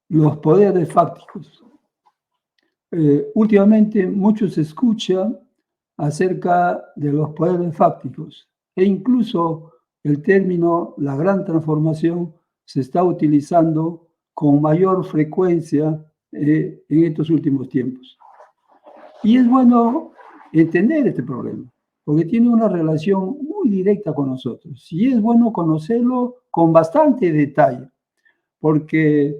los poderes fácticos. Últimamente mucho se escucha acerca de los poderes fácticos e incluso el término la gran transformación se está utilizando con mayor frecuencia en estos últimos tiempos. Y es bueno entender este problema, porque tiene una relación muy directa con nosotros. Y es bueno conocerlo con bastante detalle, porque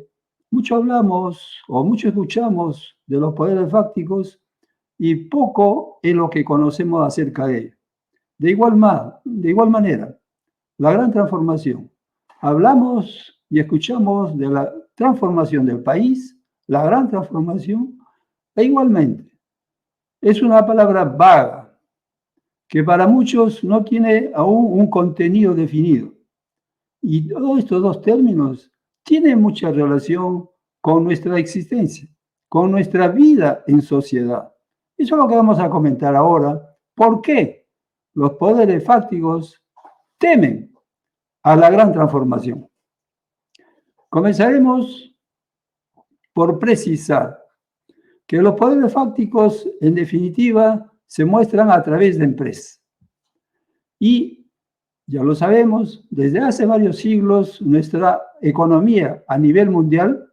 mucho hablamos o mucho escuchamos de los poderes fácticos y poco es lo que conocemos acerca de ellos. De igual manera, la gran transformación. Hablamos y escuchamos de la transformación del país, la gran transformación, e igualmente es una palabra vaga que para muchos no tiene aún un contenido definido. Y todos estos dos términos tienen mucha relación con nuestra existencia, con nuestra vida en sociedad. Eso es lo que vamos a comentar ahora. ¿Por qué los poderes fácticos temen a la gran transformación? Comenzaremos por precisar que los poderes fácticos, en definitiva, se muestran a través de empresas. Y ya lo sabemos, desde hace varios siglos nuestra economía a nivel mundial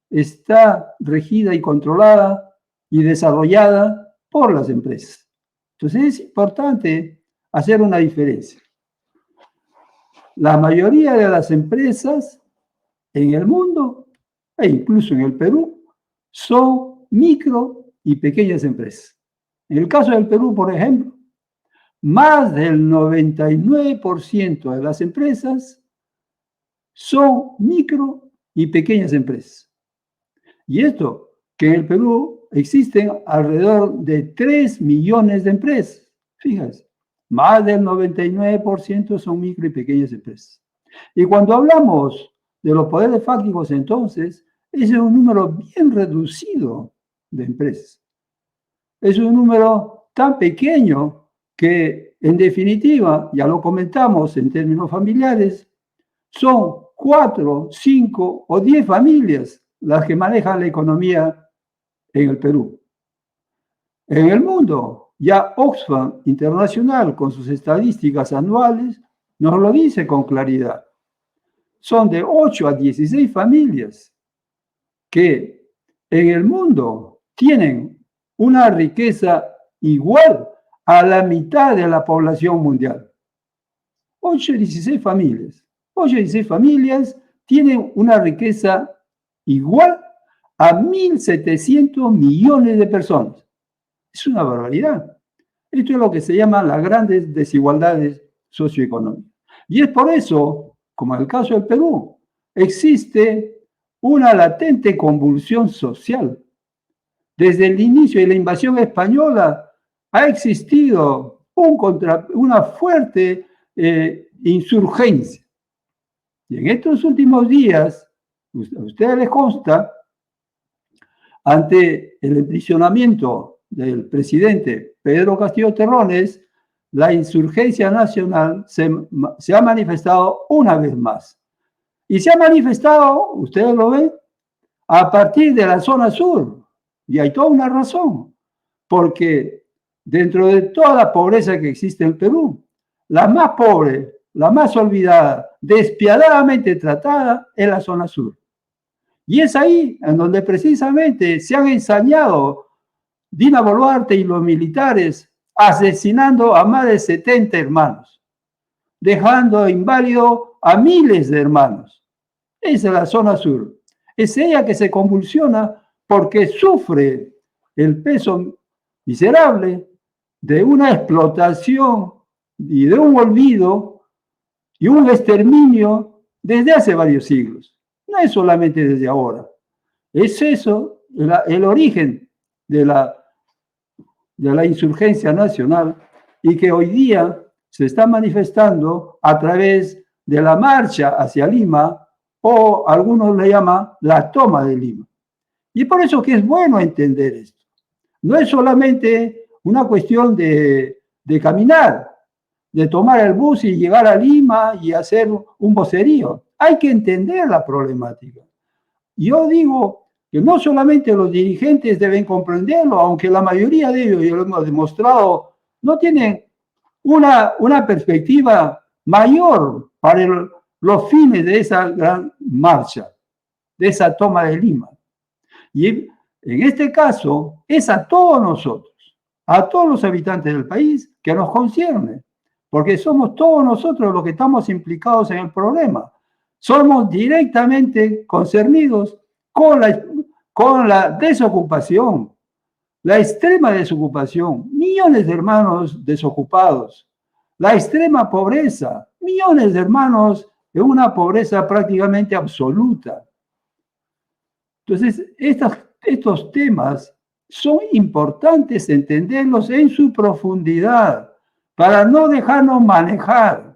está regida y controlada y desarrollada por las empresas. Entonces es importante hacer una diferencia. La mayoría de las empresas en el mundo, e incluso en el Perú, son micro y pequeñas empresas. En el caso del Perú, por ejemplo, más del 99% de las empresas son micro y pequeñas empresas. Y esto, que en el Perú existen alrededor de 3 millones de empresas. Fíjense, más del 99% son micro y pequeñas empresas. Y cuando hablamos de los poderes fácticos, entonces, ese es un número bien reducido de empresas. Es un número tan pequeño que, en definitiva, ya lo comentamos en términos familiares, son 4, 5 o 10 familias las que manejan la economía en el Perú. En el mundo, ya Oxfam Internacional, con sus estadísticas anuales, nos lo dice con claridad. Son de 8 a 16 familias que en el mundo tienen una riqueza igual a la mitad de la población mundial. 8 a 16 familias. 8 a 16 familias tienen una riqueza igual a 1.700 millones de personas. Es una barbaridad. Esto es lo que se llama las grandes desigualdades socioeconómicas. Y es por eso, como en el caso del Perú, existe una latente convulsión social. Desde el inicio de la invasión española ha existido una fuerte insurgencia. Y en estos últimos días, a ustedes les consta, ante el aprisionamiento del presidente Pedro Castillo Terrones, la insurgencia nacional se ha manifestado una vez más. Y se ha manifestado, ustedes lo ven, a partir de la zona sur. Y hay toda una razón, porque dentro de toda la pobreza que existe en el Perú, la más pobre, la más olvidada, despiadadamente tratada, es la zona sur. Y es ahí en donde precisamente se han ensañado Dina Boluarte y los militares asesinando a más de 70 hermanos, dejando inválido a miles de hermanos. Esa es la zona sur. Es ella que se convulsiona porque sufre el peso miserable de una explotación y de un olvido y un exterminio desde hace varios siglos. No es solamente desde ahora. Es eso, el origen de la insurgencia nacional y que hoy día se está manifestando a través de la marcha hacia Lima, o algunos le llaman la toma de Lima. Y por eso que es bueno entender esto. No es solamente una cuestión de caminar, de tomar el bus y llegar a Lima y hacer un vocerío. Hay que entender la problemática. yo digo que no solamente los dirigentes deben comprenderlo, aunque la mayoría de ellos, y lo hemos demostrado, no tienen una perspectiva mayor para los fines de esa gran marcha, de esa toma de Lima. Y en este caso es a todos nosotros, a todos los habitantes del país que nos concierne, porque somos todos nosotros los que estamos implicados en el problema. Somos directamente concernidos con la desocupación, la extrema desocupación, millones de hermanos desocupados, la extrema pobreza, millones de hermanos en una pobreza prácticamente absoluta. Entonces, estos temas son importantes entenderlos en su profundidad para no dejarnos manejar,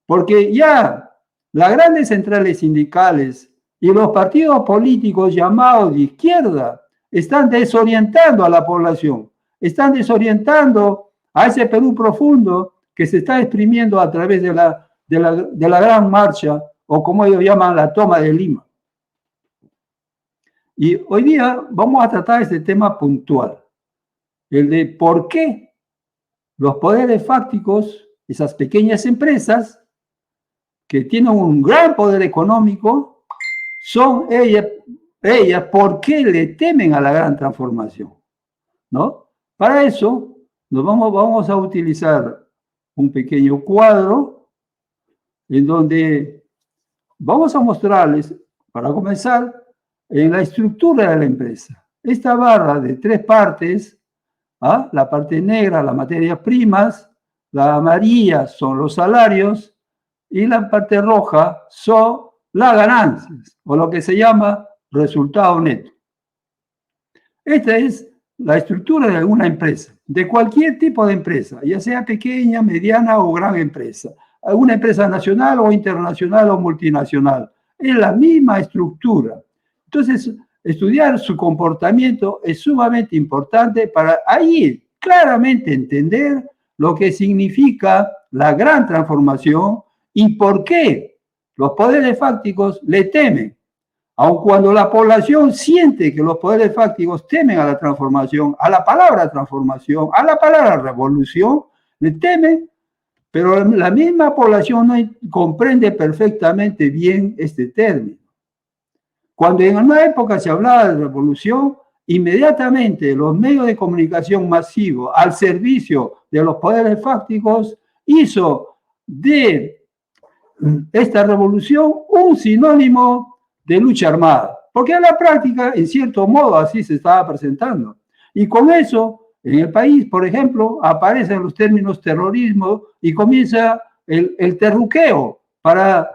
porque ya las grandes centrales sindicales y los partidos políticos llamados de izquierda están desorientando a la población, están desorientando a ese Perú profundo que se está exprimiendo a través de la gran marcha, o como ellos llaman, la toma de Lima. Y hoy día vamos a tratar este tema puntual, el de por qué los poderes fácticos, esas pequeñas empresas que tienen un gran poder económico, son ellas, ¿por qué le temen a la gran transformación? ¿No? Para eso vamos a utilizar un pequeño cuadro en donde vamos a mostrarles, para comenzar, en la estructura de la empresa. Esta barra de 3 partes, la parte negra, las materias primas, la amarilla son los salarios y la parte roja son las ganancias, o lo que se llama resultado neto. Esta es la estructura de una empresa, de cualquier tipo de empresa, ya sea pequeña, mediana o gran empresa, una empresa nacional o internacional o multinacional. Es la misma estructura. Entonces, estudiar su comportamiento es sumamente importante para ahí claramente entender lo que significa la gran transformación y por qué los poderes fácticos le temen. Aun cuando la población siente que los poderes fácticos temen a la transformación, a la palabra transformación, a la palabra revolución, le temen, pero la misma población no comprende perfectamente bien este término. Cuando en una época se hablaba de revolución, inmediatamente los medios de comunicación masivos al servicio de los poderes fácticos hizo de esta revolución un sinónimo de lucha armada, porque en la práctica, en cierto modo, así se estaba presentando. Y con eso, en el país, por ejemplo, aparecen los términos terrorismo y comienza el terruqueo para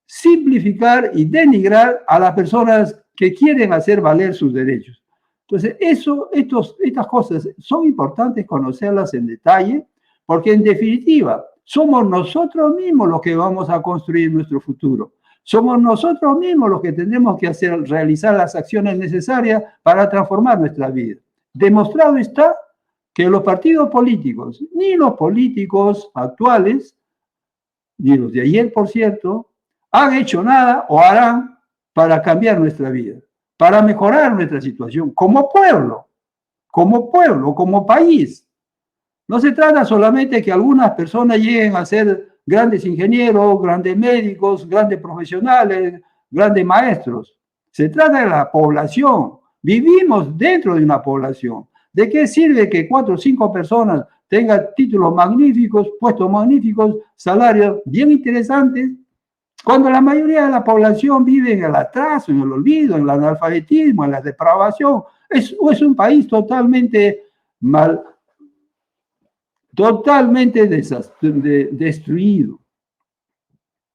simplificar y denigrar a las personas que quieren hacer valer sus derechos. Entonces, estas cosas son importantes conocerlas en detalle, porque en definitiva, somos nosotros mismos los que vamos a construir nuestro futuro. Somos nosotros mismos los que tendremos que realizar las acciones necesarias para transformar nuestra vida. Demostrado está que los partidos políticos, ni los políticos actuales, ni los de ayer, por cierto, han hecho nada o harán para cambiar nuestra vida, para mejorar nuestra situación como pueblo, como país. No se trata solamente de que algunas personas lleguen a ser grandes ingenieros, grandes médicos, grandes profesionales, grandes maestros. Se trata de la población. Vivimos dentro de una población. ¿De qué sirve que 4 o 5 personas tengan títulos magníficos, puestos magníficos, salarios bien interesantes, cuando la mayoría de la población vive en el atraso, en el olvido, en el analfabetismo, en la depravación? Es un país totalmente destruido.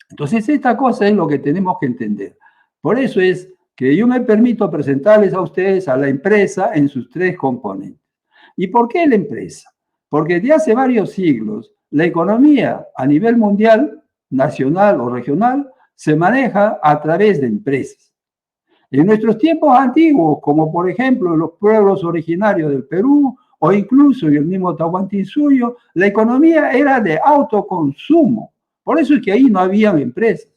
Entonces, esta cosa es lo que tenemos que entender. Por eso es que yo me permito presentarles a ustedes a la empresa en sus 3 componentes. ¿Y por qué la empresa? Porque desde hace varios siglos, la economía a nivel mundial, nacional o regional, se maneja a través de empresas. En nuestros tiempos antiguos, como por ejemplo en los pueblos originarios del Perú, o incluso en el mismo Tahuantinsuyo, la economía era de autoconsumo. Por eso es que ahí no habían empresas.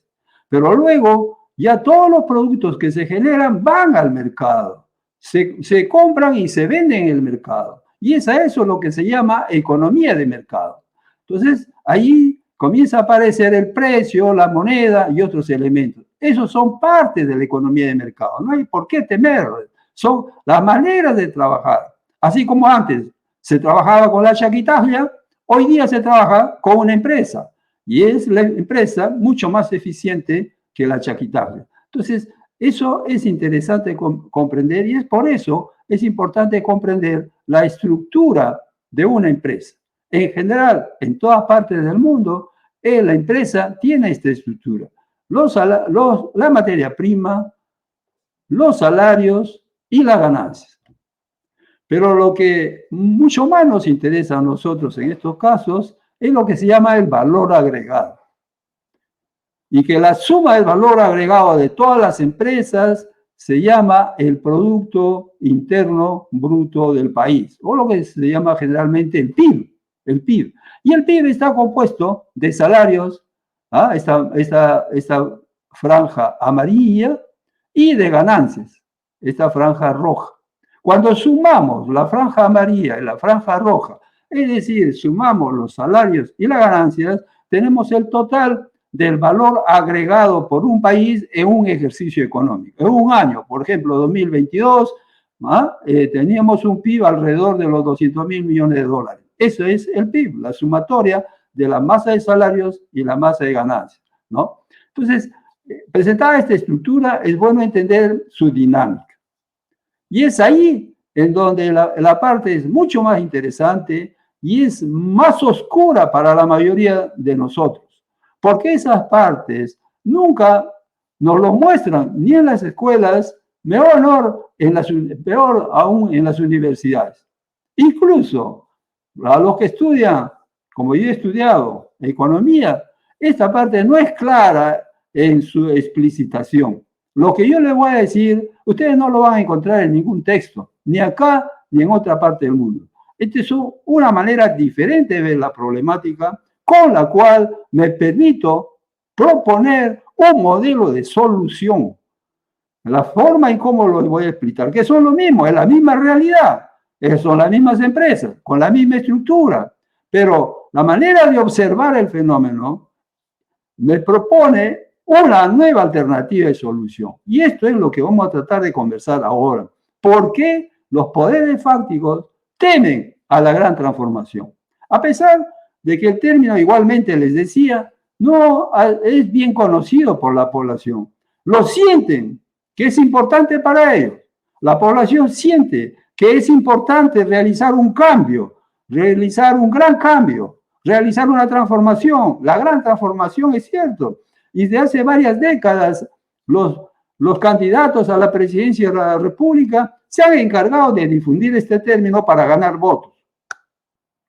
Pero luego ya todos los productos que se generan van al mercado, se compran y se venden en el mercado. Y es a eso lo que se llama economía de mercado. Entonces, ahí comienza a aparecer el precio, la moneda y otros elementos. Esos son parte de la economía de mercado. No hay por qué temer. Son las maneras de trabajar. Así como antes se trabajaba con la chaquitaglia, hoy día se trabaja con una empresa. Y es la empresa mucho más eficiente que la chaquitaglia. Entonces, eso es interesante comprender y es por eso es importante comprender la estructura de una empresa. En general, en todas partes del mundo, la empresa tiene esta estructura. La materia prima, los salarios y las ganancias. Pero lo que mucho más nos interesa a nosotros en estos casos es lo que se llama el valor agregado. Y que la suma del valor agregado de todas las empresas se llama el Producto Interno Bruto del país, o lo que se llama generalmente el PIB. El PIB. Y el PIB está compuesto de salarios, esta franja amarilla, y de ganancias, esta franja roja. Cuando sumamos la franja amarilla y la franja roja, es decir, sumamos los salarios y las ganancias, tenemos el total del valor agregado por un país en un ejercicio económico. En un año, por ejemplo, 2022, teníamos un PIB alrededor de los 200.000 millones de dólares. Eso es el PIB, la sumatoria de la masa de salarios y la masa de ganancias, ¿no? Entonces, presentada esta estructura, es bueno entender su dinámica. Y es ahí en donde la parte es mucho más interesante y es más oscura para la mayoría de nosotros. Porque esas partes nunca nos lo muestran ni en las escuelas, peor aún en las universidades. Incluso a los que estudian, como yo he estudiado, economía, esta parte no es clara en su explicitación. Lo que yo les voy a decir, ustedes no lo van a encontrar en ningún texto, ni acá ni en otra parte del mundo. Esta es una manera diferente de ver la problemática con la cual me permito proponer un modelo de solución. La forma en cómo lo voy a explicar, que son lo mismo, es la misma realidad, son las mismas empresas, con la misma estructura, pero la manera de observar el fenómeno me propone una nueva alternativa de solución. Y esto es lo que vamos a tratar de conversar ahora. ¿Por qué los poderes fácticos temen a la gran transformación? A pesar de que el término, igualmente les decía, no es bien conocido por la población. Lo sienten, que es importante para ellos. La población siente que es importante realizar un cambio, realizar un gran cambio, realizar una transformación. La gran transformación es cierto. Y desde hace varias décadas, los candidatos a la presidencia de la República se han encargado de difundir este término para ganar votos.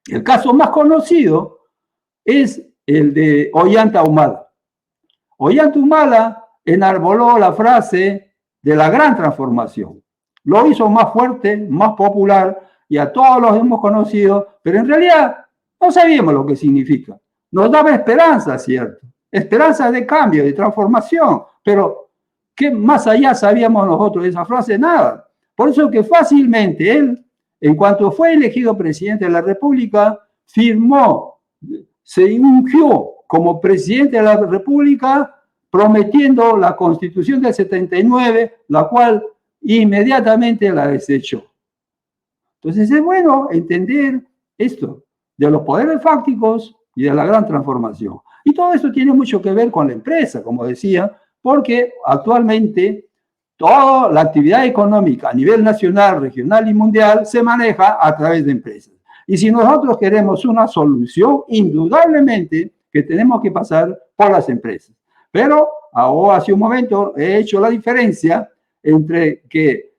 El caso más conocido es el de Ollanta Humala. Ollanta Humala enarboló la frase de la gran transformación. Lo hizo más fuerte, más popular, y a todos los hemos conocido, pero en realidad no sabíamos lo que significa. Nos daba esperanza, ¿cierto? Esperanza de cambio, de transformación, pero ¿qué más allá sabíamos nosotros de esa frase? Nada. Por eso que fácilmente él, en cuanto fue elegido presidente de la República, firmó, se ungió como presidente de la República, prometiendo la Constitución del 79, la cual inmediatamente la desechó. Entonces es bueno entender esto de los poderes fácticos y de la gran transformación. Y todo esto tiene mucho que ver con la empresa, como decía, porque actualmente toda la actividad económica a nivel nacional, regional y mundial se maneja a través de empresas. Y si nosotros queremos una solución, indudablemente que tenemos que pasar por las empresas. Pero hace un momento he hecho la diferencia entre que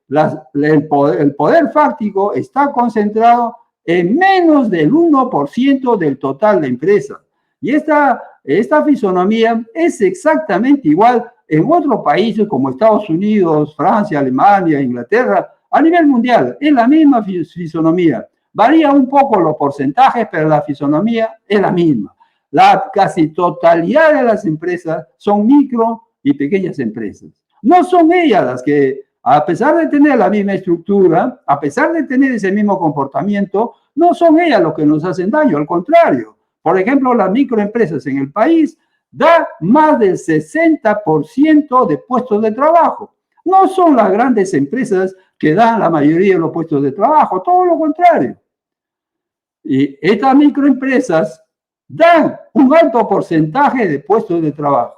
el poder fáctico está concentrado en menos del 1% del total de empresas. Y esta fisonomía es exactamente igual en otros países como Estados Unidos, Francia, Alemania, Inglaterra, a nivel mundial. Es la misma fisonomía. Varía un poco los porcentajes, pero la fisonomía es la misma. La casi totalidad de las empresas son micro y pequeñas empresas. No son ellas las que, a pesar de tener la misma estructura, a pesar de tener ese mismo comportamiento, no son ellas los que nos hacen daño, al contrario. Por ejemplo, las microempresas en el país da más del 60% de puestos de trabajo. No son las grandes empresas que dan la mayoría de los puestos de trabajo, todo lo contrario. Y estas microempresas dan un alto porcentaje de puestos de trabajo.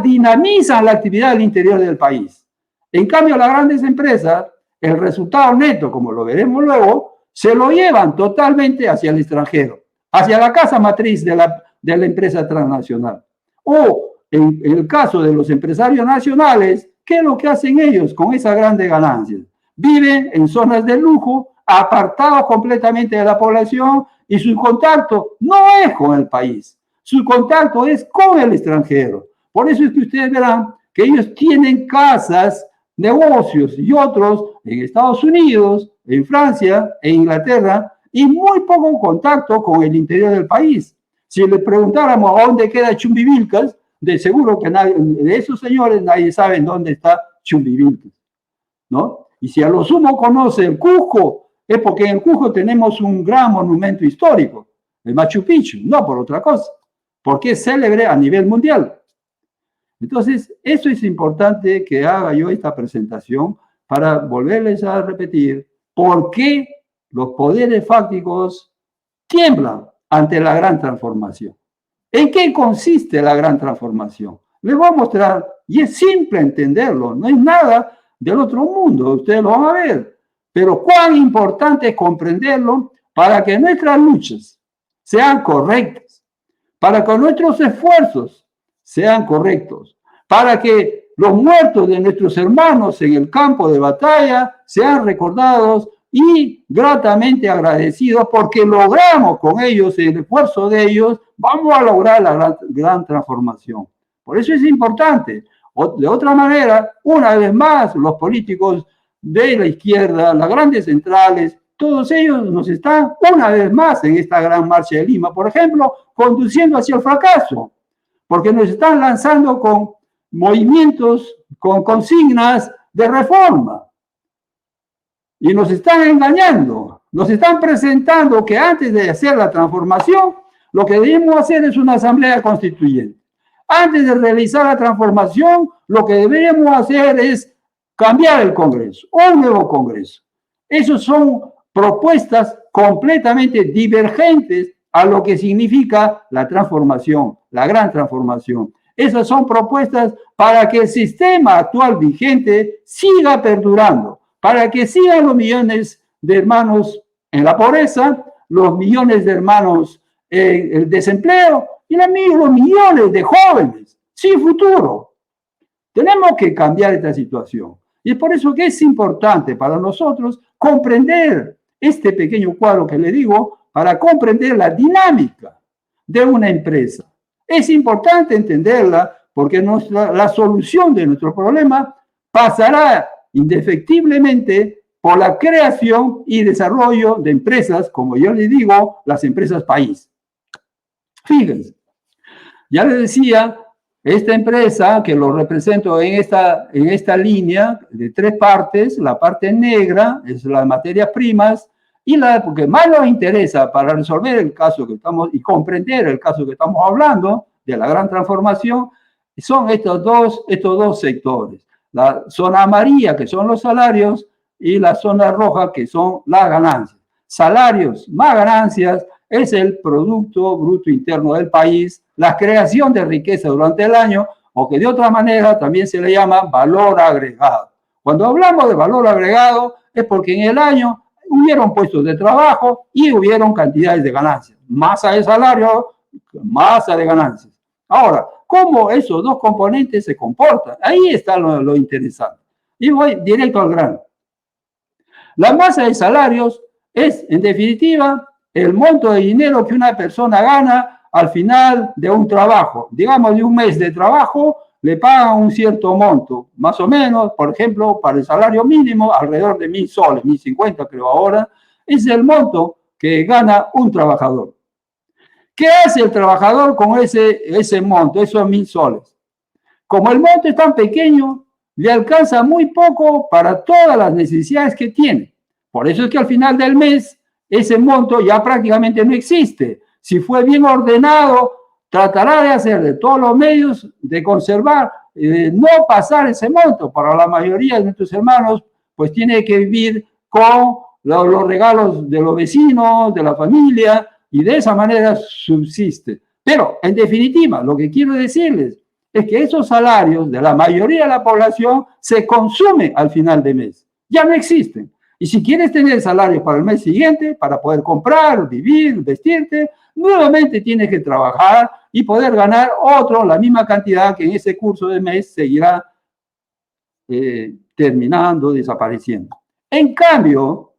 Dinamizan la actividad al interior del país. En cambio, las grandes empresas, el resultado neto, como lo veremos luego, se lo llevan totalmente hacia el extranjero, hacia la casa matriz de la empresa transnacional. O, en el caso de los empresarios nacionales, ¿qué es lo que hacen ellos con esas grandes ganancias? Viven en zonas de lujo, apartados completamente de la población, y su contacto no es con el país, su contacto es con el extranjero. Por eso es que ustedes verán que ellos tienen casas, negocios y otros en Estados Unidos, en Francia, en Inglaterra, y muy poco contacto con el interior del país. Si le preguntáramos a dónde queda Chumbivilcas, de seguro que nadie, de esos señores nadie sabe dónde está Chumbivilcas, ¿no? Y si a lo sumo conoce el Cusco, es porque en el Cusco tenemos un gran monumento histórico, el Machu Picchu, no por otra cosa, porque es célebre a nivel mundial. Entonces, eso es importante que haga yo esta presentación para volverles a repetir por qué los poderes fácticos tiemblan ante la gran transformación. ¿En qué consiste la gran transformación? Les voy a mostrar, y es simple entenderlo, no es nada del otro mundo, ustedes lo van a ver, pero cuán importante es comprenderlo para que nuestras luchas sean correctas, para que nuestros esfuerzos sean correctos, para que los muertos de nuestros hermanos en el campo de batalla sean recordados y gratamente agradecidos porque logramos con ellos, el esfuerzo de ellos, vamos a lograr la gran transformación. Por eso es importante. De otra manera, una vez más, los políticos de la izquierda, las grandes centrales, todos ellos nos están una vez más en esta gran marcha de Lima, por ejemplo, conduciendo hacia el fracaso, porque nos están lanzando con movimientos, con consignas de reforma. Y nos están engañando, nos están presentando que antes de hacer la transformación, lo que debemos hacer es una asamblea constituyente. Antes de realizar la transformación, lo que deberíamos hacer es cambiar el Congreso, un nuevo Congreso. Esas son propuestas completamente divergentes a lo que significa la transformación, la gran transformación. Esas son propuestas para que el sistema actual vigente siga perdurando, para que sigan los millones de hermanos en la pobreza, los millones de hermanos en el desempleo y los millones de jóvenes sin futuro. Tenemos que cambiar esta situación. Y es por eso que es importante para nosotros comprender este pequeño cuadro que le digo, para comprender la dinámica de una empresa. Es importante entenderla porque la solución de nuestro problema pasará indefectiblemente por la creación y desarrollo de empresas, como yo les digo, las empresas país. Fíjense, ya les decía, esta empresa que lo represento en esta línea de tres partes, la parte negra es las materias primas y la que más nos interesa para resolver el caso que estamos y comprender el caso que estamos hablando de la gran transformación son estos dos sectores. La zona amarilla, que son los salarios, y la zona roja, que son las ganancias. Salarios más ganancias es el Producto Bruto Interno del país, la creación de riqueza durante el año, o que de otra manera también se le llama valor agregado. Cuando hablamos de valor agregado es porque en el año hubieron puestos de trabajo y hubieron cantidades de ganancias. Masa de salario, masa de ganancias. Ahora, ¿cómo esos dos componentes se comportan? Ahí está lo interesante. Y voy directo al grano. La masa de salarios es, en definitiva, el monto de dinero que una persona gana al final de un trabajo. Digamos, de un mes de trabajo, le pagan un cierto monto, más o menos, por ejemplo, para el salario mínimo, alrededor de 1.000 soles, 1.050 creo ahora, es el monto que gana un trabajador. ¿Qué hace el trabajador con ese monto, esos 1.000 soles? como el monto es tan pequeño, le alcanza muy poco para todas las necesidades que tiene. Por eso es que al final del mes, ese monto ya prácticamente no existe. Si fue bien ordenado, tratará de hacer de todos los medios de conservar, no pasar ese monto. Para la mayoría de nuestros hermanos, pues tiene que vivir con los regalos de los vecinos, de la familia, y de esa manera subsiste. Pero, en definitiva, lo que quiero decirles es que esos salarios de la mayoría de la población se consumen al final de mes. Ya no existen. Y si quieres tener salario para el mes siguiente, para poder comprar, vivir, vestirte, nuevamente tienes que trabajar y poder ganar la misma cantidad que en ese curso de mes seguirá terminando, desapareciendo. En cambio,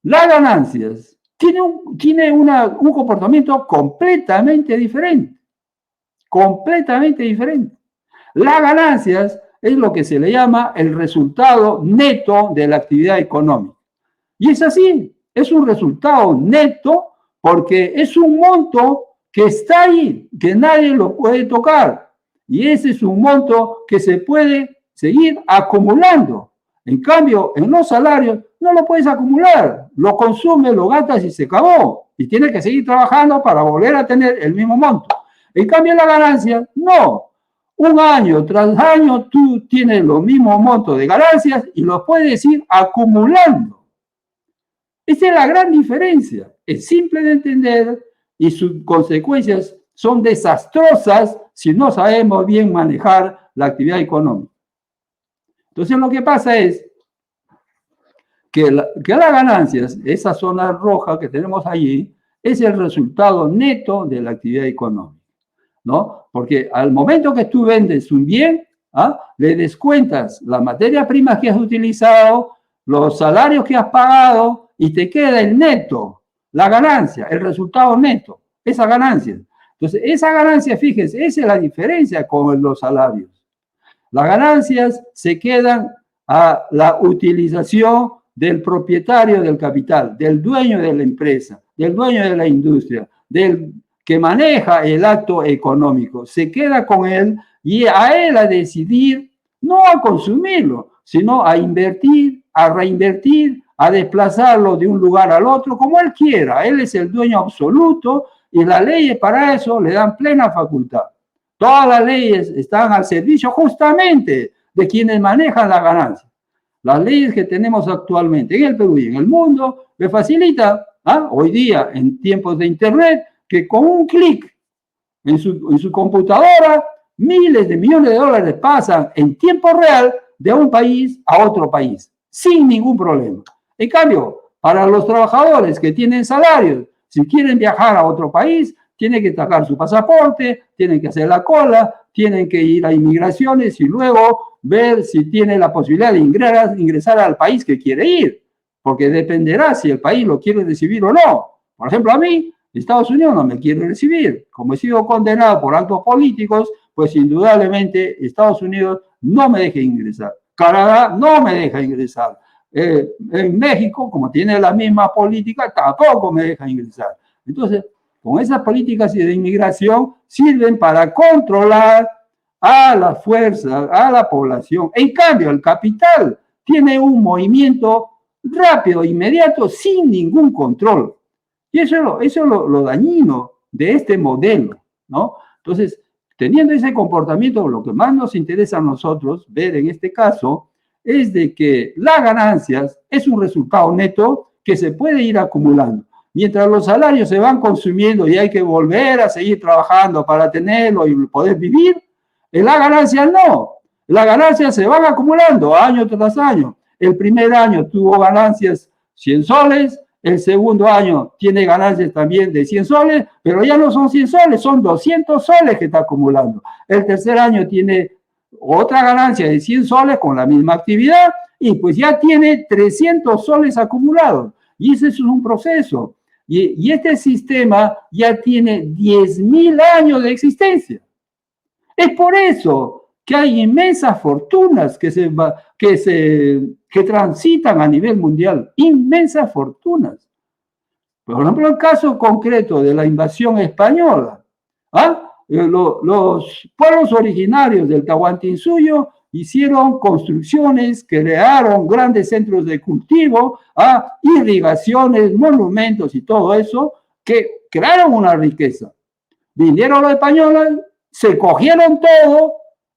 las ganancias tienen un comportamiento completamente diferente. Completamente diferente. Las ganancias es lo que se le llama el resultado neto de la actividad económica. Y es así, es un resultado neto porque es un monto que está ahí, que nadie lo puede tocar. Y ese es un monto que se puede seguir acumulando. En cambio, en los salarios no lo puedes acumular, lo consumes, lo gastas y se acabó. Y tienes que seguir trabajando para volver a tener el mismo monto. En cambio, la ganancia, no. Un año tras año tú tienes los mismos montos de ganancias y los puedes ir acumulando. Esa es la gran diferencia. Es simple de entender y sus consecuencias son desastrosas si no sabemos bien manejar la actividad económica. Entonces lo que pasa es que las ganancias, esa zona roja que tenemos allí, es el resultado neto de la actividad económica, ¿no? Porque al momento que tú vendes un bien, le descuentas la materia prima que has utilizado, los salarios que has pagado y te queda el neto, la ganancia, el resultado neto, esa ganancia. Entonces, esa ganancia, fíjense, esa es la diferencia con los salarios. Las ganancias se quedan a la utilización del propietario del capital, del dueño de la empresa, del dueño de la industria, del que maneja el acto económico. Se queda con él y a él a decidir, no a consumirlo, sino a invertir, a reinvertir, a desplazarlo de un lugar al otro, como él quiera. Él es el dueño absoluto y las leyes para eso le dan plena facultad. Todas las leyes están al servicio justamente de quienes manejan la ganancia. Las leyes que tenemos actualmente en el Perú y en el mundo le facilita, hoy día en tiempos de internet, que con un clic en su computadora, miles de millones de dólares pasan en tiempo real de un país a otro país, sin ningún problema. En cambio, para los trabajadores que tienen salarios, si quieren viajar a otro país, tienen que sacar su pasaporte, tienen que hacer la cola, tienen que ir a inmigraciones y luego ver si tiene la posibilidad de ingresar al país que quiere ir, porque dependerá si el país lo quiere recibir o no. Por ejemplo, a mí, Estados Unidos no me quiere recibir. Como he sido condenado por actos políticos, pues indudablemente Estados Unidos no me deja ingresar. Canadá no me deja ingresar. En México, como tiene la misma política, tampoco me deja ingresar. Entonces, con esas políticas de inmigración sirven para controlar a la fuerza, a la población. En cambio, el capital tiene un movimiento rápido, inmediato, sin ningún control. Y eso es lo dañino de este modelo, ¿no? Entonces, teniendo ese comportamiento, lo que más nos interesa a nosotros ver en este caso es de que las ganancias es un resultado neto que se puede ir acumulando. Mientras los salarios se van consumiendo y hay que volver a seguir trabajando para tenerlo y poder vivir, las ganancias no. Las ganancias se van acumulando año tras año. El primer año tuvo ganancias 100 soles, el segundo año tiene ganancias también de 100 soles, pero ya no son 100 soles, son 200 soles que está acumulando. El tercer año tiene otra ganancia de 100 soles con la misma actividad y pues ya tiene 300 soles acumulados. Y ese es un proceso. Y este sistema ya tiene 10.000 años de existencia. Es por eso que hay inmensas fortunas que transitan a nivel mundial, inmensas fortunas. Por ejemplo, el caso concreto de la invasión española. los pueblos originarios del Tahuantinsuyo hicieron construcciones, crearon grandes centros de cultivo, irrigaciones, monumentos y todo eso, que crearon una riqueza. Vinieron los españoles, se cogieron todo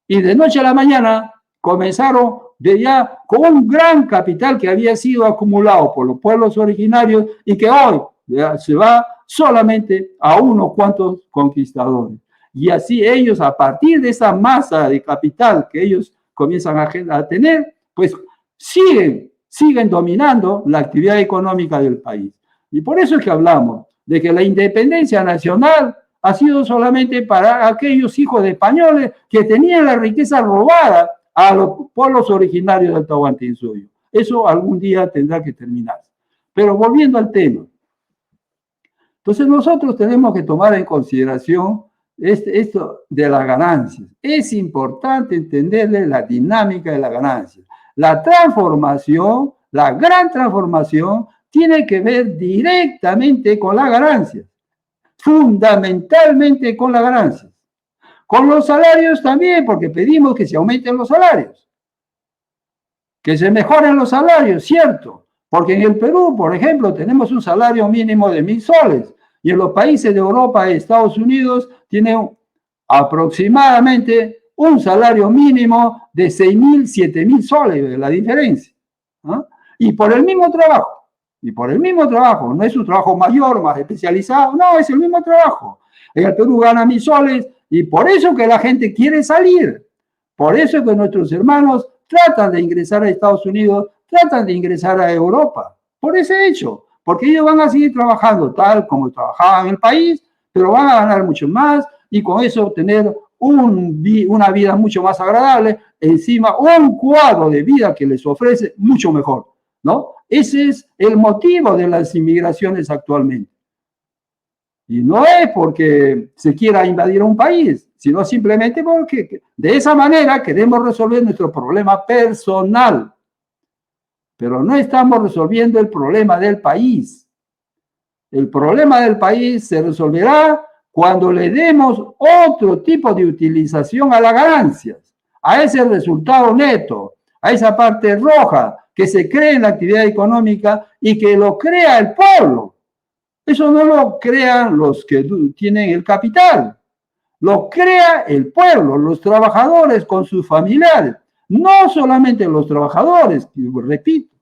y de noche a la mañana comenzaron de ya con un gran capital que había sido acumulado por los pueblos originarios y que hoy ya se va solamente a unos cuantos conquistadores. Y así ellos, a partir de esa masa de capital que ellos comienzan a tener, pues siguen dominando la actividad económica del país. Y por eso es que hablamos de que la independencia nacional ha sido solamente para aquellos hijos de españoles que tenían la riqueza robada a los pueblos originarios del Tahuantinsuyo. Eso algún día tendrá que terminar. Pero volviendo al tema. Entonces nosotros tenemos que tomar en consideración esto de las ganancias. Es importante entenderle la dinámica de la ganancia. La transformación, la gran transformación, tiene que ver directamente con las ganancias. Fundamentalmente con las ganancias. Con los salarios también, porque pedimos que se aumenten los salarios. Que se mejoren los salarios, cierto. Porque en el Perú, por ejemplo, tenemos un salario mínimo de 1.000 soles. Y en los países de Europa y Estados Unidos tienen aproximadamente un salario mínimo de 6.000, 7.000 soles, la diferencia. ¿No? Y por el mismo trabajo, no es un trabajo mayor, más especializado, no, es el mismo trabajo. En el Perú gana 1.000 soles y por eso que la gente quiere salir. Por eso que nuestros hermanos tratan de ingresar a Estados Unidos, tratan de ingresar a Europa. Por ese hecho. Porque ellos van a seguir trabajando tal como trabajaban en el país, pero van a ganar mucho más y con eso tener una vida mucho más agradable, encima un cuadro de vida que les ofrece mucho mejor, ¿no? Ese es el motivo de las inmigraciones actualmente. Y no es porque se quiera invadir un país, sino simplemente porque de esa manera queremos resolver nuestro problema personal. Pero no estamos resolviendo el problema del país. El problema del país se resolverá cuando le demos otro tipo de utilización a las ganancias, a ese resultado neto, a esa parte roja que se crea en la actividad económica y que lo crea el pueblo. Eso no lo crean los que tienen el capital, lo crea el pueblo, los trabajadores con sus familiares. No solamente los trabajadores, repito,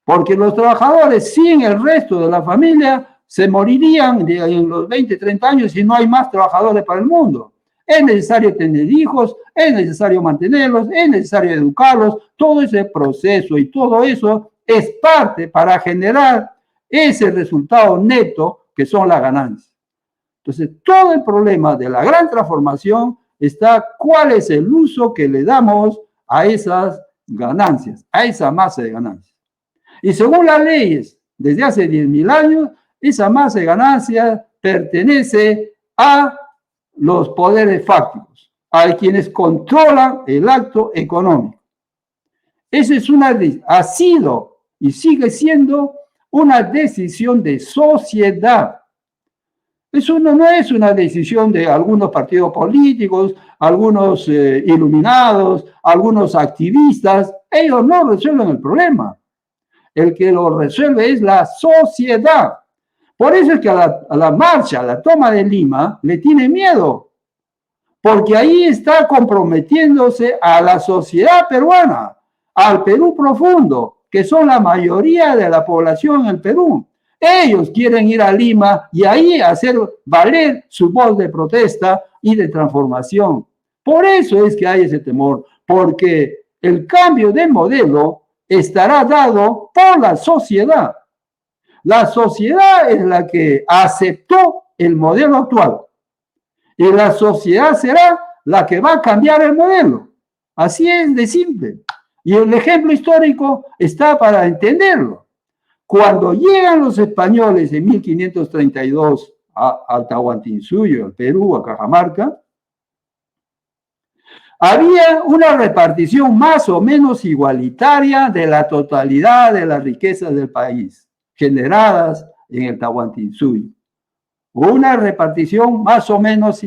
porque los trabajadores sin el resto de la familia se morirían en los 20, 30 años si no hay más trabajadores para el mundo. Es necesario tener hijos, es necesario mantenerlos, es necesario educarlos, todo ese proceso y todo eso es parte para generar ese resultado neto que son las ganancias. Entonces, todo el problema de la gran transformación está cuál es el uso que le damos a esas ganancias, a esa masa de ganancias. Y según las leyes, desde hace 10.000 años, esa masa de ganancias pertenece a los poderes fácticos, a quienes controlan el acto económico. Esa ha sido y sigue siendo una decisión de sociedad. Eso no es una decisión de algunos partidos políticos, algunos iluminados, algunos activistas. Ellos no resuelven el problema. El que lo resuelve es la sociedad. Por eso es que a la marcha, a la toma de Lima, le tiene miedo. Porque ahí está comprometiéndose a la sociedad peruana, al Perú profundo, que son la mayoría de la población en el Perú. Ellos quieren ir a Lima y ahí hacer valer su voz de protesta y de transformación. Por eso es que hay ese temor, porque el cambio de modelo estará dado por la sociedad. La sociedad es la que aceptó el modelo actual y la sociedad será la que va a cambiar el modelo. Así es de simple. Y el ejemplo histórico está para entenderlo. Cuando llegan los españoles en 1532 al Tahuantinsuyo, al Perú, a Cajamarca, había una repartición más o menos igualitaria de la totalidad de las riquezas del país generadas en el Tahuantinsuyo. Una repartición más o menos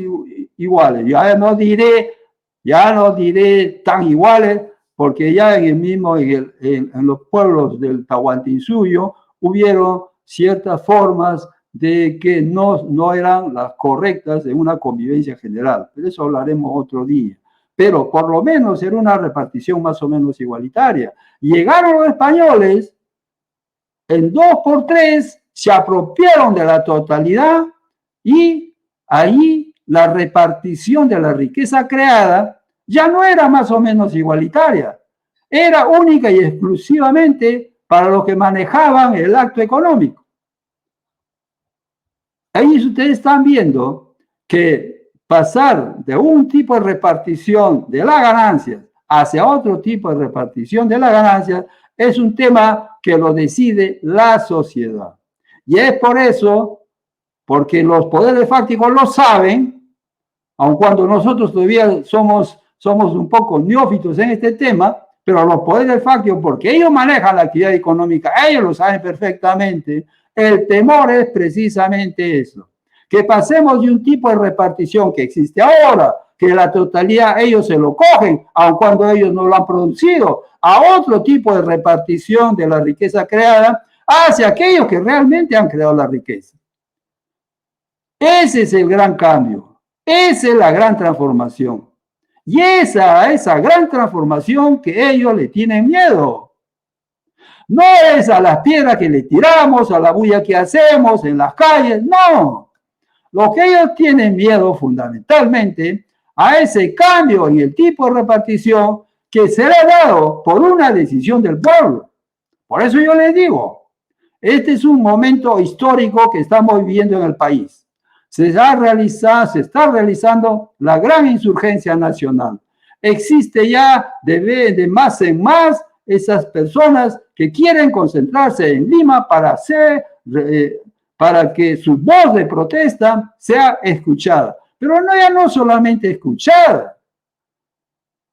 iguales. Ya no diré tan iguales, porque ya en los pueblos del Tahuantinsuyo hubieron ciertas formas de que no eran las correctas en una convivencia general. De eso hablaremos otro día. Pero por lo menos era una repartición más o menos igualitaria. Llegaron los españoles, en 2x3 se apropiaron de la totalidad y ahí la repartición de la riqueza creada ya no era más o menos igualitaria, era única y exclusivamente para los que manejaban el acto económico. Ahí ustedes están viendo que pasar de un tipo de repartición de las ganancias hacia otro tipo de repartición de las ganancias es un tema que lo decide la sociedad. Y es por eso, porque los poderes fácticos lo saben, aun cuando nosotros todavía somos un poco neófitos en este tema, pero los poderes fácticos, porque ellos manejan la actividad económica, ellos lo saben perfectamente, el temor es precisamente eso, que pasemos de un tipo de repartición que existe ahora, que la totalidad ellos se lo cogen, aun cuando ellos no lo han producido, a otro tipo de repartición de la riqueza creada hacia aquellos que realmente han creado la riqueza. Ese es el gran cambio, esa es la gran transformación. Y esa gran transformación que ellos le tienen miedo. No es a las piedras que le tiramos, a la bulla que hacemos en las calles, no. Lo que ellos tienen miedo fundamentalmente a ese cambio en el tipo de repartición que será dado por una decisión del pueblo. Por eso yo les digo, este es un momento histórico que estamos viviendo en el país. Se está realizando la gran insurgencia nacional. Existe ya de más en más esas personas que quieren concentrarse en Lima para que su voz de protesta sea escuchada. Pero ya no solamente escuchada,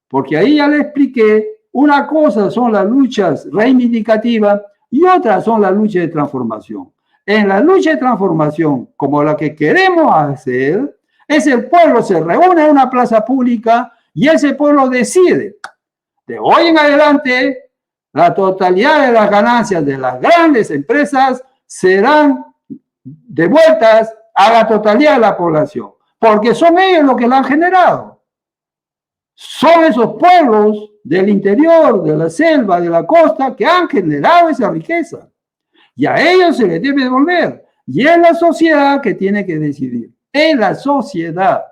porque ahí ya le expliqué, una cosa son las luchas reivindicativas y otras son las luchas de transformación. En la lucha de transformación, como la que queremos hacer, es el pueblo se reúne en una plaza pública y ese pueblo decide. De hoy en adelante, la totalidad de las ganancias de las grandes empresas serán devueltas a la totalidad de la población, porque son ellos los que la han generado. Son esos pueblos del interior, de la selva, de la costa, que han generado esa riqueza. Y a ellos se les debe devolver. Y es la sociedad que tiene que decidir. Es la sociedad.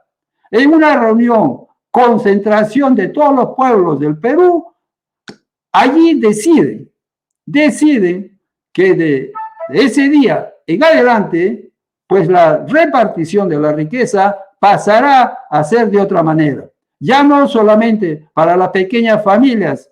En una reunión, concentración de todos los pueblos del Perú, allí deciden que de ese día en adelante, pues la repartición de la riqueza pasará a ser de otra manera. Ya no solamente para las pequeñas familias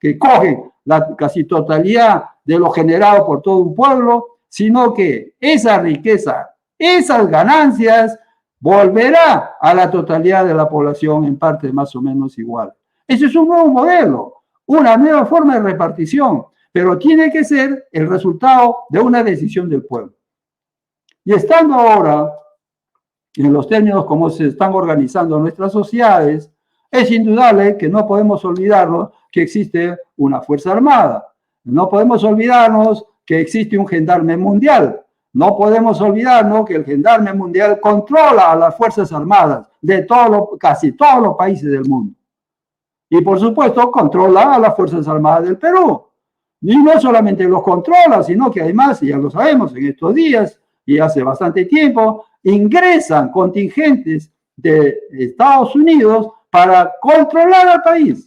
que cogen la casi totalidad de lo generado por todo un pueblo, sino que esa riqueza, esas ganancias, volverá a la totalidad de la población en parte más o menos igual. Ese es un nuevo modelo, una nueva forma de repartición, pero tiene que ser el resultado de una decisión del pueblo. Y estando ahora en los términos como se están organizando nuestras sociedades, es indudable que no podemos olvidarnos que existe una fuerza armada. No podemos olvidarnos que existe un gendarme mundial. No podemos olvidarnos que el gendarme mundial controla a las fuerzas armadas de casi todos los países del mundo. Y por supuesto controla a las fuerzas armadas del Perú. Y no solamente los controla, sino que además, ya lo sabemos en estos días y hace bastante tiempo, ingresan contingentes de Estados Unidos para controlar al país.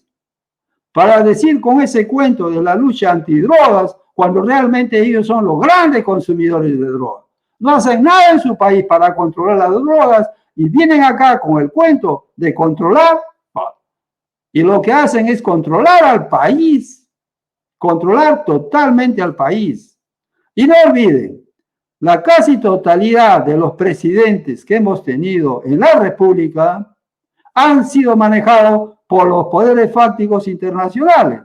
Para decir con ese cuento de la lucha antidrogas, cuando realmente ellos son los grandes consumidores de drogas. No hacen nada en su país para controlar las drogas y vienen acá con el cuento de controlar. Y lo que hacen es controlar al país, controlar totalmente al país. Y no olviden, la casi totalidad de los presidentes que hemos tenido en la República han sido manejados por los poderes fácticos internacionales.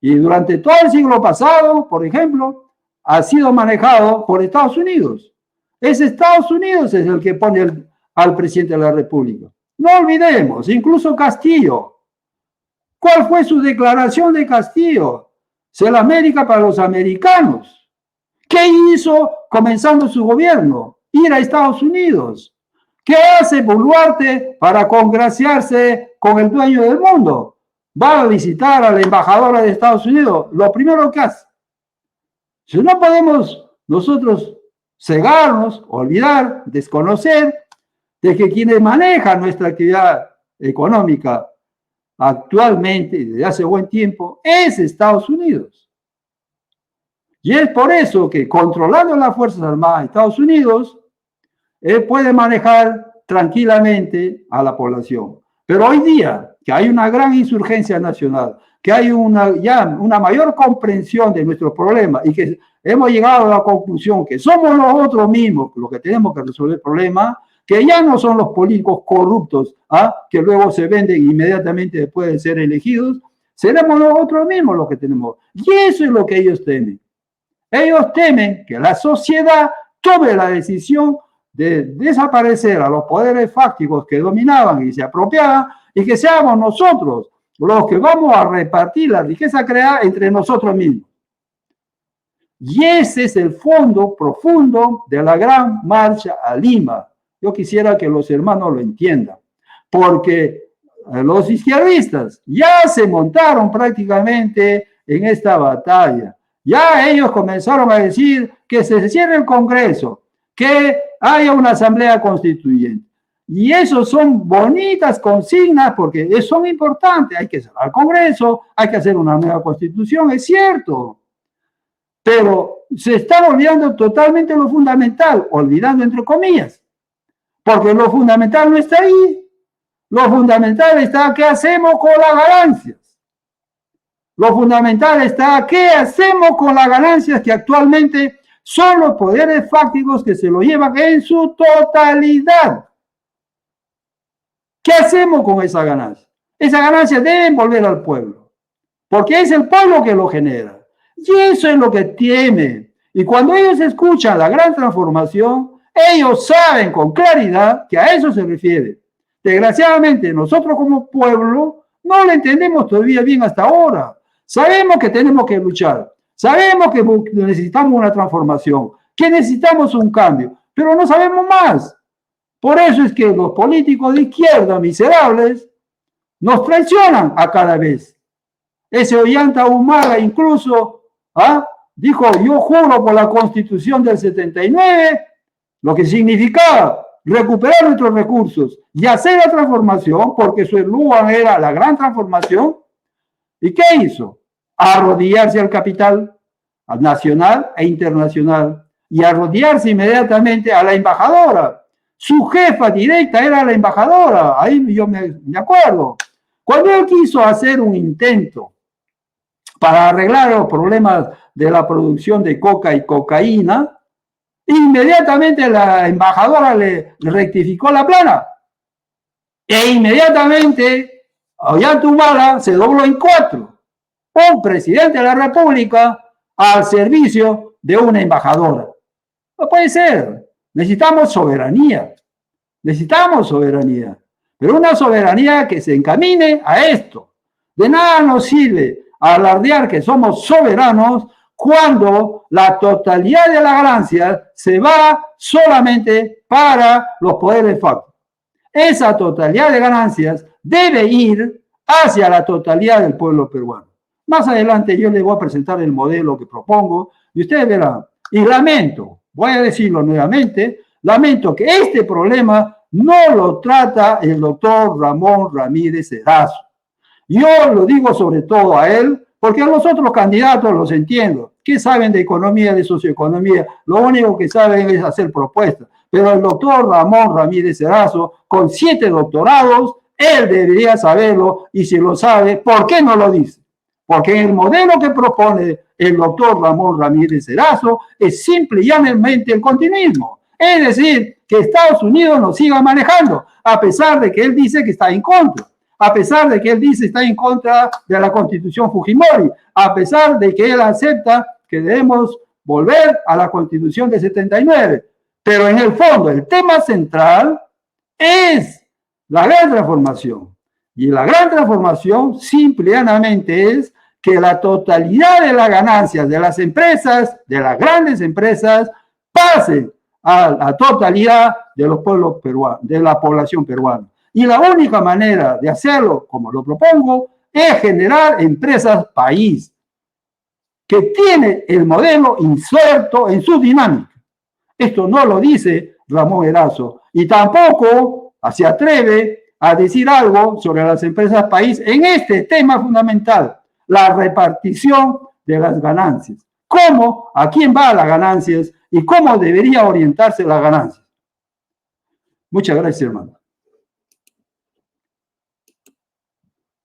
Y durante todo el siglo pasado, por ejemplo, ha sido manejado por Estados Unidos. Estados Unidos es el que pone al presidente de la República. No olvidemos, incluso Castillo. ¿Cuál fue su declaración de Castillo? Ser la América para los americanos. ¿Qué hizo comenzando su gobierno? Ir a Estados Unidos. ¿Qué hace Boluarte para congraciarse con el dueño del mundo? Va a visitar a la embajadora de Estados Unidos. Lo primero que hace. Si no podemos nosotros cegarnos, olvidar, desconocer de que quienes manejan nuestra actividad económica actualmente y desde hace buen tiempo es Estados Unidos. Y es por eso que controlando las Fuerzas Armadas de Estados Unidos, él puede manejar tranquilamente a la población. Pero hoy día, que hay una gran insurgencia nacional, que hay ya una mayor comprensión de nuestros problemas y que hemos llegado a la conclusión que somos nosotros mismos los que tenemos que resolver el problema, que ya no son los políticos corruptos, que luego se venden inmediatamente después de ser elegidos, seremos nosotros mismos los que tenemos. Y eso es lo que ellos temen. Ellos temen que la sociedad tome la decisión de desaparecer a los poderes fácticos que dominaban y se apropiaban y que seamos nosotros los que vamos a repartir la riqueza creada entre nosotros mismos. Y ese es el fondo profundo de la gran marcha a Lima. Yo quisiera que los hermanos lo entiendan, porque los izquierdistas ya se montaron prácticamente en esta batalla. Ya ellos comenzaron a decir que se cierre el Congreso, que haya una asamblea constituyente. Y eso son bonitas consignas porque son importantes. Hay que cerrar el Congreso, hay que hacer una nueva constitución, es cierto. Pero se está olvidando totalmente lo fundamental, olvidando entre comillas. Porque lo fundamental no está ahí. Lo fundamental está qué hacemos con las ganancias. Lo fundamental está qué hacemos con las ganancias que actualmente son los poderes fácticos que se lo llevan en su totalidad. ¿Qué hacemos con esa ganancia? Esas ganancias deben volver al pueblo, porque es el pueblo que lo genera. Y eso es lo que temen. Y cuando ellos escuchan la gran transformación, ellos saben con claridad que a eso se refiere. Desgraciadamente, nosotros como pueblo no lo entendemos todavía bien hasta ahora. Sabemos que tenemos que luchar, sabemos que necesitamos una transformación, que necesitamos un cambio, pero no sabemos más. Por eso es que los políticos de izquierda miserables nos traicionan a cada vez. Ese Ollanta Humala incluso dijo, yo juro por la Constitución del 79, lo que significaba recuperar nuestros recursos y hacer la transformación, porque su eslogan era la gran transformación. ¿Y qué hizo? Arrodillarse al capital nacional e internacional y arrodillarse inmediatamente a la embajadora. Su jefa directa era la embajadora, ahí yo me acuerdo. Cuando él quiso hacer un intento para arreglar los problemas de la producción de coca y cocaína, inmediatamente la embajadora le rectificó la plana. E inmediatamente Ollanta Humala se dobló en 4. Un presidente de la República al servicio de una embajadora. No puede ser. Necesitamos soberanía. Necesitamos soberanía. Pero una soberanía que se encamine a esto. De nada nos sirve alardear que somos soberanos cuando la totalidad de la ganancia se va solamente para los poderes fácticos. Esa totalidad de ganancias debe ir hacia la totalidad del pueblo peruano. Más adelante yo les voy a presentar el modelo que propongo y ustedes verán. Y lamento, voy a decirlo nuevamente, lamento que este problema no lo trata el doctor Ramón Ramírez Erazo. Yo lo digo sobre todo a él, porque a los otros candidatos los entiendo. ¿Qué saben de economía, de socioeconomía? Lo único que saben es hacer propuestas. Pero el doctor Ramón Ramírez Erazo, con 7 doctorados, él debería saberlo, y si lo sabe, ¿por qué no lo dice? Porque el modelo que propone el doctor Ramón Ramírez Erazo es simple y llanamente el continuismo. Es decir, que Estados Unidos nos siga manejando, a pesar de que él dice que está en contra, a pesar de que él dice que está en contra de la Constitución Fujimori, a pesar de que él acepta que debemos volver a la Constitución de 79. Pero en el fondo, el tema central es la gran transformación. Y la gran transformación simple y llanamente es que la totalidad de las ganancias de las empresas, de las grandes empresas, pasen a la totalidad de los pueblos peruanos, de la población peruana. Y la única manera de hacerlo, como lo propongo, es generar empresas país, que tiene el modelo inserto en su dinámica. Esto no lo dice Ramón Erazo, y tampoco se atreve a decir algo sobre las empresas país en este tema fundamental, la repartición de las ganancias. ¿Cómo, a quién va las ganancias y cómo debería orientarse las ganancias? Muchas gracias, hermano.